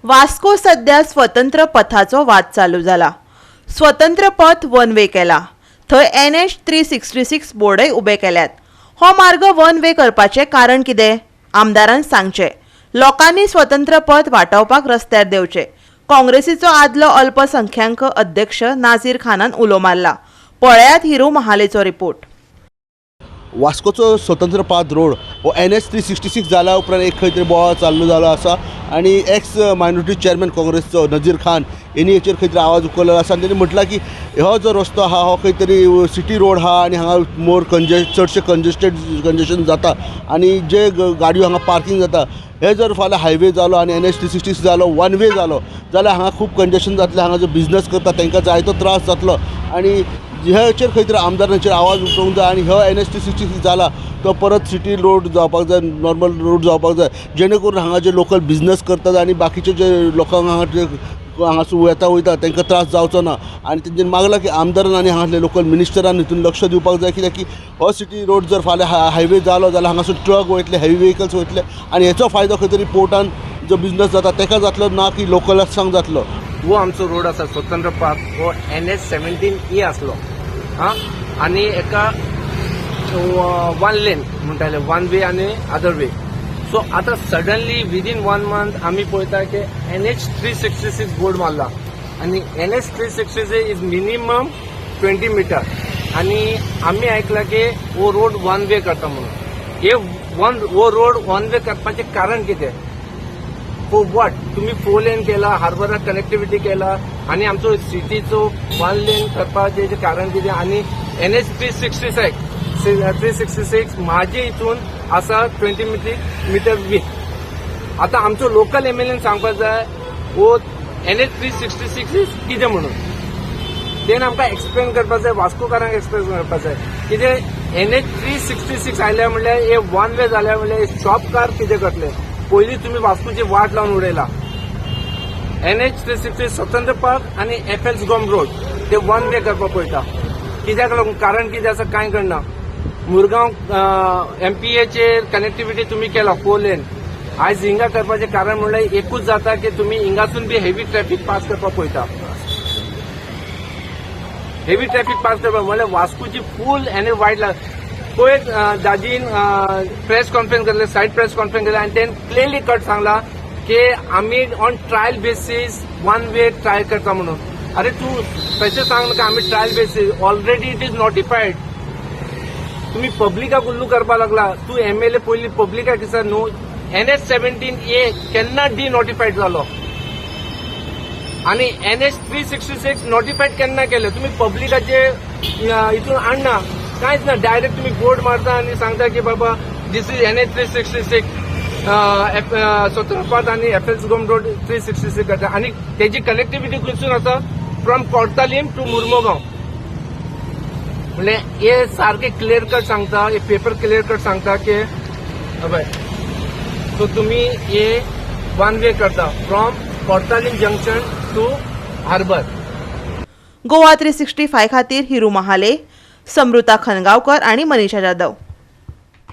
वास्को सध्या स्वतंत्र पथाचो वाद चालू जाला। स्वतंत्र पथ वन वे केला, थंय NH 366 बोर्डय उबे केल्यात। हो मार्ग वन वे करपाचे कारण कितें? आमदारान सांगचे। लोकांनी स्वतंत्र पथ वाटावपाक रस्त्यार देवचे। काँग्रेसीचो आदलो अल्पसंख्याक अध्यक्ष नाझीर खानान उलो मारला। पळयात हिरू महालेचो रिपोर्ट। वास्कोचो स्वतंत्र पाथ रोड हो NH 366 जाला उपरांत एक खंय तरी बोवाळ चालू जालो आसा आनी एक्स मायनॉरिटी चेअरमॅन काँग्रेसचो नजीर खान यांनी हेचेर खंय तरी आवाज उखल्लो आसा आनी तांणी म्हटलां की हो जो रस्तो आहा हो खंय तरी सिटी रोड आहा आनी हांगा मोर चडशे कंजेशन जाता आनी जे गाडयो हांगा पार्किंग जाता हे जर फाल्यां हायवे जालो आनी NH 366 जालो वन वे जालो जाल्यार हांगा खूब कंजेशन जातलें। हांगा जो बिझनेस करता तांकां जायतो त्रास जातलो आनी ह्याचेर खंय तरी आमदारांचेर आवाज उठोवंक जाय आनी हो NH 366 जाला तो परत सिटी रोड जावपाक जाय, नॉर्मल रोड जावपाक जाय, जेणे करून हांगा जे लोकल बिझनेस करतात आनी बाकीचे जे लोकांक हांगासून येता वयता तांकां त्रास जावचो ना। आनी तेंच्यांनी मागलां की आमदारान आनी हांगासले लोकल मिनिस्टरान हितून लक्ष दिवपाक जाय, कित्याक की हो सिटी रोड जर फाल्यां हायवे जालो जाल्यार हांगासून ट्रक वयतले, हेवी व्हेकल्स वयतले आनी हेचो फायदो खंय तरी पोर्टान जो बिझनेस जाता ताका जातलो ना की लोकलांक जातलो। वो आमचो रोड आसा स्वतंत्र पाथ वो NH 17E आसलो हां आनी एका वन लेन म्हणटाले वन वे आनी अदर वे। सो आतां सडनली विदीन 1 मंथ आमी पळयता की NH 366 बोर्ड मारला आनी NH 366 इज मिनिमम 20 मीटर आनी आमी आयकलां की वो रोड वन वे करता म्हणून। वो रोड वन वे करपाचें कारण कितें? For what? तुम्ही 4 लेन केला, हार्बराक कनेक्टिविटी केला आणि आमचो सिटीचो 1 लेन करपाचे कारण कितें? आणि NH 366 माझे इथून आसा 20 मीटर वीथ। आता आमचो लोकल MLA सांगपाक जाय वो NH 366 कितें म्हणून तेन आमकां एक्सप्लेन करपाक जाय, वास्कोकारांक एक्सप्लेन करपाक जाय कितें NH 366 आयल्या म्हणल्यार हे वन वे जाल्या म्हणल्यार शॉपकार कितें करतले? पयलीं तुम्ही वास्कोची वाट लावन उडयला। NH 366 स्वतंत्र पाथ आणि FLSGOM रोड ते वन वे करपाक पळयता। कित्याक लागून? कारण कितें आसा कांय कळना। मुरगांव MPAचेर कनेक्टिविटी तुम्ही केला 4 लेन, आयज हिंगा करपाचें कारण म्हणल्यार एकूच जाता की तुम्ही हिंगासून बी हेवी ट्रॅफिक पास करपाक पळयता। हेवी ट्रॅफिक पास करपाक म्हणल्यार वास्कोची फूल NH वायट पळय दाजीन प्रेस कॉन्फरन्स केले, साइड प्रेस कॉन्फरन्स केले आणि त्यांनी क्लिअरली कट सांगला की आम्ही on trial basis one way try करता म्हणून। अरे तू तशें सांग नका, आम्ही trial basis already it is notified. तुम्ही पब्लिकाक उल्लू करपाक लागला। तू MLA पयली पब्लिकाक दिसा न्हू NH 17A केन्ना डिनोटिफाईड जालो आणि NH 366 नोटिफाईड केन्ना केले? तुम्ही पब्लिकाचे हितून आणना कांयच ना, डायरेक्ट तुम्ही बोर्ड मारता आणि सांगता की बाबा दिस इज NH 366 स्वतंत्र पाथ आणि FLSGOM रोड 366 करता आणि त्याची कनेक्टिव्हिटी खंयसून आसा फ्रॉम कोर्तालीम टू मुर्मगांव। म्हणजे हे सारखे क्लिअर कट सांगता, हे पेपर क्लिअर कट सांगता की बाय सो तुम्ही हे वन वे करता from Cortalim junction to harbour. Goa 365 खातीर हिरू महाले, समृता खनगावकर आणि मनीषा जाधव।